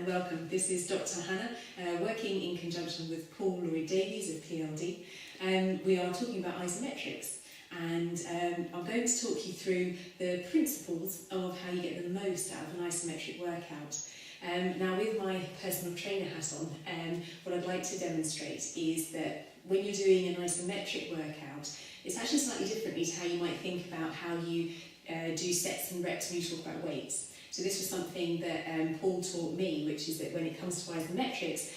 and welcome. This is Dr. Hannah, working in conjunction with Paul Lloyd-Davies of PLD. We are talking about isometrics, and I'm going to talk you through the principles of how you get the most out of an isometric workout. Now, with my personal trainer hat on, what I'd like to demonstrate is that when you're doing an isometric workout, it's actually slightly differently to how you might think about how you do sets and reps when you talk about weights. So this was something that Paul taught me, which is that when it comes to isometrics,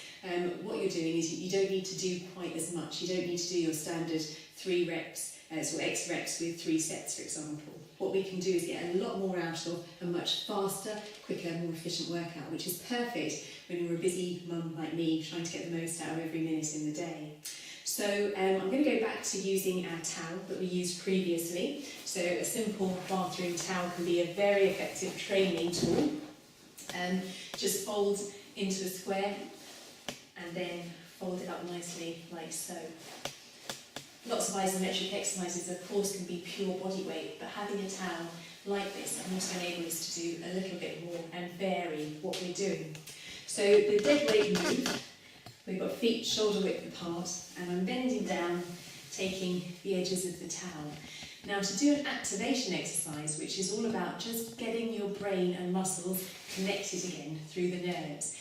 what you're doing is you don't need to do quite as much. You don't need to do your standard 3 reps, so X reps with 3 sets, for example. What we can do is get a lot more out of a much faster, quicker, more efficient workout, which is perfect when you're a busy mum like me, trying to get the most out of every minute in the day. So I'm going to go back to using our towel that we used previously. So a simple bathroom towel can be a very effective training tool. Just fold into a square and then fold it up nicely like so. Lots of isometric exercises of course can be pure body weight, but having a towel like this can also enable us to do a little bit more and vary what we're doing. So the dead weight move, we've got feet shoulder width apart, and I'm bending down, taking the edges of the towel. Now, to do an activation exercise, which is all about just getting your brain and muscles connected again through the nerves,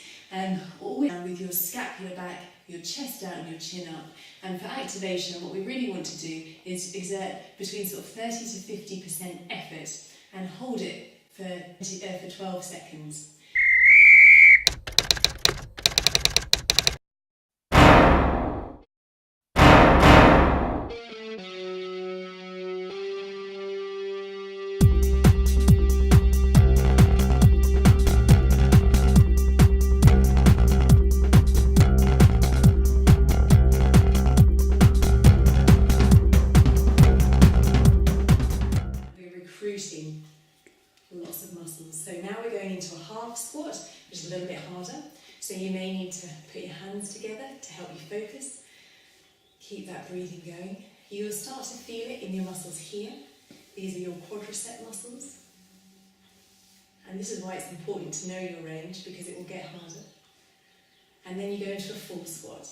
always with your scapula back, your chest out and your chin up. And for activation, what we really want to do is exert between sort of 30 to 50% effort and hold it for 12 seconds. Recruiting lots of muscles. So now we're going into a half squat, which is a little bit harder. So you may need to put your hands together to help you focus. Keep that breathing going. You'll start to feel it in your muscles here. These are your quadricep muscles. And this is why it's important to know your range, because it will get harder. And then you go into a full squat.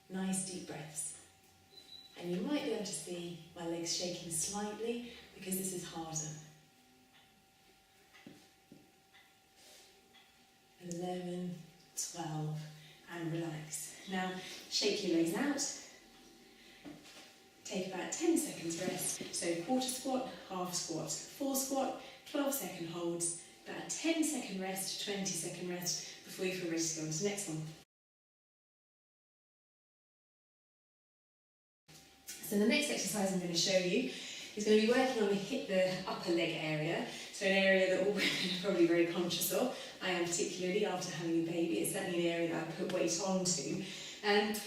Nice deep breaths. And you might be able to see my legs shaking slightly because this is harder. 11, 12, and relax. Now, shake your legs out. Take about 10 seconds rest. So quarter squat, half squat, full squat, 12-second holds, about a 10-second rest, 20-second rest before you feel ready to go on to the next one. So the next exercise I'm going to show you is going to be working on the upper leg area, so an area that all women are probably very conscious of. I am particularly after having a baby. It's certainly an area that I put weight onto. And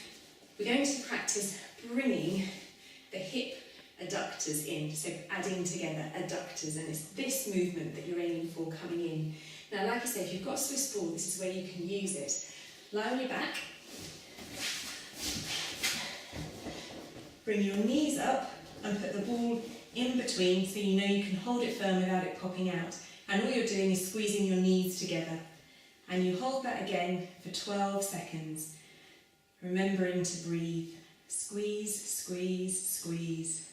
we're going to practice bringing the hip adductors in, so adding together adductors, and it's this movement that you're aiming for coming in. Now, like I said, if you've got Swiss ball, this is where you can use it. Lie on your back. Bring your knees up and put the ball in between so you know you can hold it firm without it popping out. And all you're doing is squeezing your knees together. And you hold that again for 12 seconds, remembering to breathe. Squeeze, squeeze, squeeze.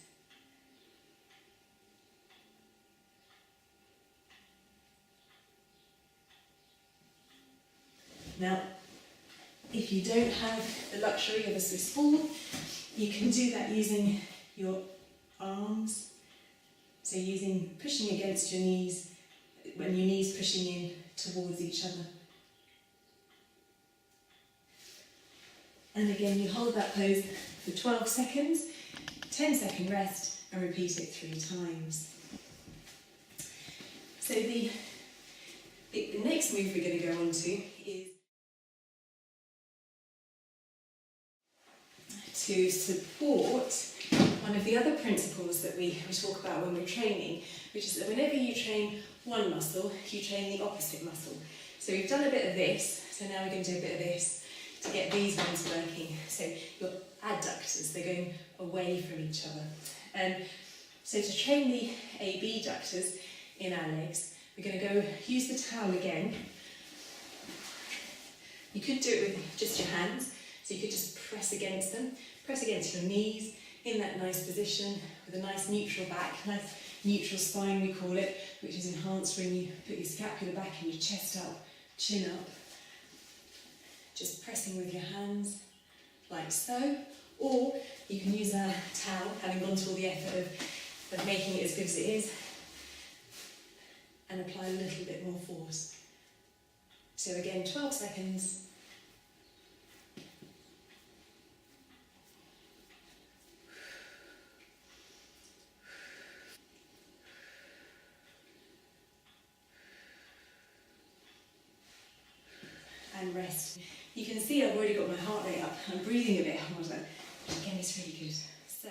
Now, if you don't have the luxury of a Swiss ball, you can do that using your arms, so pushing against your knees, when your knees pushing in towards each other. And again, you hold that pose for 12 seconds, 10-second rest, and repeat it 3 times. So the next move we're going to go on to is to support one of the other principles that we talk about when we're training, which is that whenever you train one muscle, you train the opposite muscle. So we've done a bit of this, so now we're going to do a bit of this to get these ones working. So your adductors, they're going away from each other. So to train the abductors in our legs, we're going to go use the towel again, You could do it with just your hands, so you could just press against them, press against your knees in that nice position with a nice neutral back, nice neutral spine we call it, which is enhanced when you put your scapula back and your chest up, chin up. Just pressing with your hands like so, or you can use a towel, having gone to all the effort of making it as good as it is, and apply a little bit more force. So again, 12 seconds. And rest. You can see I've already got my heart rate up. I'm breathing a bit harder. Again, it's really good. So.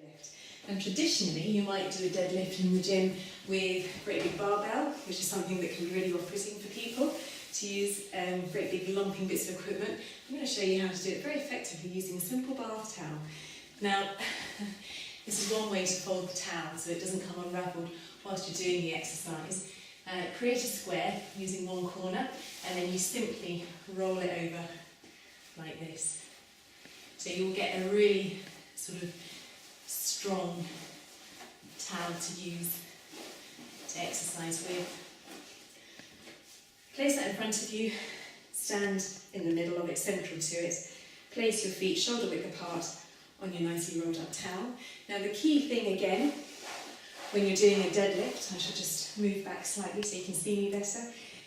Deadlift. And traditionally, you might do a deadlift in the gym with a great big barbell, which is something that can be really off-putting for people to use great big lumping bits of equipment. I'm going to show you how to do it very effectively using a simple bath towel. Now, this is one way to fold the towel so it doesn't come unravelled whilst you're doing the exercise. Create a square using one corner, and then you simply roll it over like this. So you'll get a really sort of strong towel to use to exercise with. Place that in front of you, stand in the middle of it, central to it. Place your feet shoulder width apart on your nicely rolled up towel. Now the key thing again, when you're doing a deadlift, I should just move back slightly so you can see me better.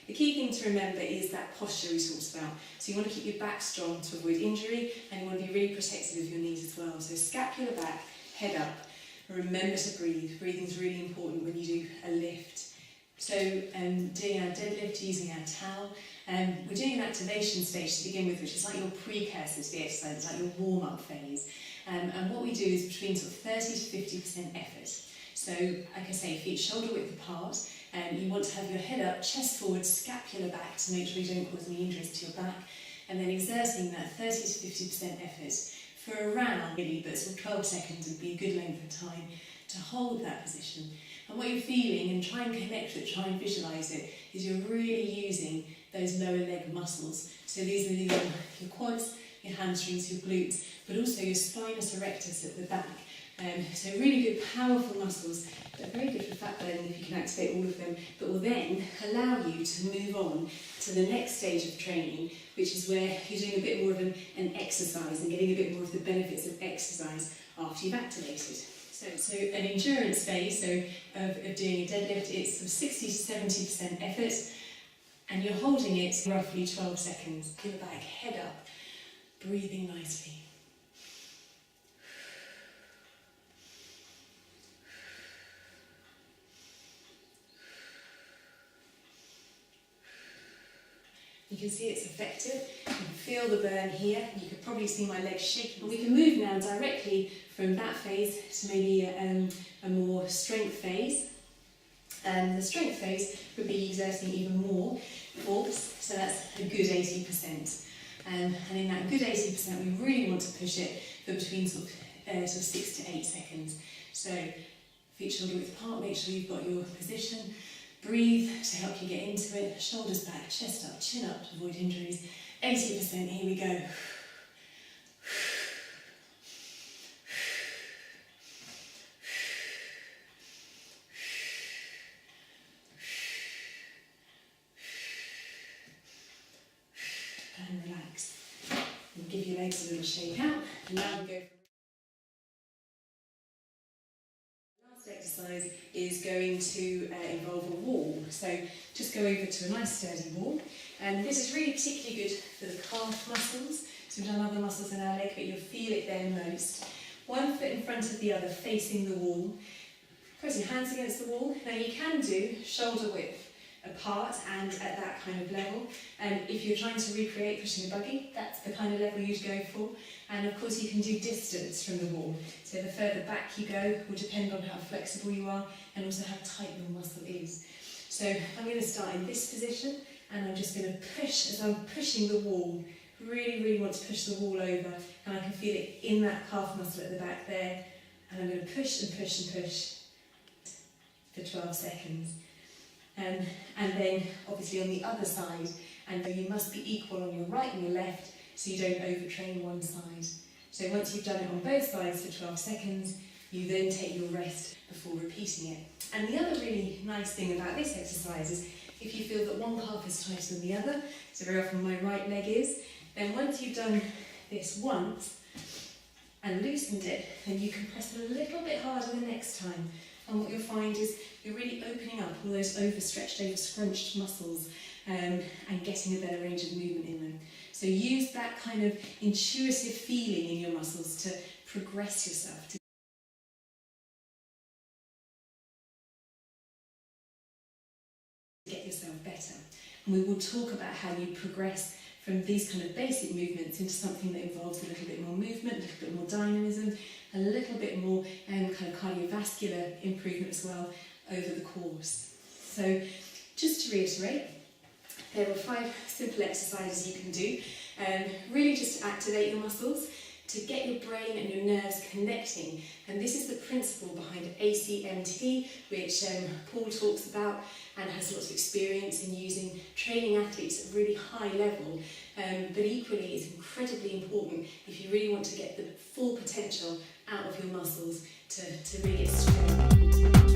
The key thing to remember is that posture we talked about. So you want to keep your back strong to avoid injury, and you want to be really protective of your knees as well. So scapula back, head up. Remember to breathe. Breathing is really important when you do a lift. So doing our deadlift using our towel, we're doing an activation stage to begin with, which is like your precursor to the exercise, it's like your warm-up phase. And what we do is between sort of 30 to 50% effort. So, like I say, feet shoulder width apart, you want to have your head up, chest forward, scapula back to make sure you don't cause any injuries to your back, and then exerting that 30 to 50% effort for around, really, but sort of 12 seconds would be a good length of time to hold that position. And what you're feeling, and try and connect with it, try and visualise it, is you're really using those lower leg muscles. So these are your quads, your hamstrings, your glutes, but also your spinous erectus at the back. So really good, powerful muscles that are very good for fat burning if you can activate all of them, but will then allow you to move on to the next stage of training, which is where you're doing a bit more of an exercise and getting a bit more of the benefits of exercise after you've activated. So an endurance phase, of doing a deadlift, it's sort of 60 to 70% effort, and you're holding it roughly 12 seconds. Peel back, head up, breathing nicely. You can see it's effective. You can feel the burn here. You can probably see my legs shaking. We can move now directly from that phase to maybe a more strength phase. The strength phase would be exerting even more force, so that's a good 80%. And in that good 80%, we really want to push it for between sort of 6 to 8 seconds. So feet shoulder width apart, make sure you've got your position. Breathe to help you get into it. Shoulders back, chest up, chin up to avoid injuries. 80%, here we go. And relax. And give your legs a little shake out. And now we go for exercise is going to involve a wall. So just go over to a nice sturdy wall, and this is really particularly good for the calf muscles. So we've done other muscles in our leg, but you'll feel it there most. One foot in front of the other, facing the wall. Press your hands against the wall. Now you can do shoulder width apart and at that kind of level. And if you're trying to recreate pushing a buggy, that's the kind of level you'd go for. And of course you can do distance from the wall. So the further back you go will depend on how flexible you are and also how tight your muscle is. So I'm going to start in this position, and I'm just going to push as I'm pushing the wall. Really want to push the wall over, and I can feel it in that calf muscle at the back there, and I'm going to push and push and push for 12 seconds. And then obviously on the other side, and you must be equal on your right and your left so you don't overtrain one side. So once you've done it on both sides for 12 seconds, you then take your rest before repeating it. And the other really nice thing about this exercise is if you feel that one calf is tighter than the other, so very often my right leg is, then once you've done this once and loosened it, then you can press a little bit harder the next time. And what you'll find is you're really opening up all those overstretched, overscrunched muscles and getting a better range of movement in them. So use that kind of intuitive feeling in your muscles to progress yourself, to get yourself better. And we will talk about how you progress from these kind of basic movements into something that involves a little bit more movement, a little bit more dynamism, a little bit more kind of cardiovascular improvement as well over the course. So just to reiterate, there are 5 simple exercises you can do, really just to activate your muscles, to get your brain and your nerves connecting. And this is the principle behind ACMT, which Paul talks about and has lots of experience in using, training athletes at a really high level. But equally, it's incredibly important if you really want to get the full potential out of your muscles to really get strong.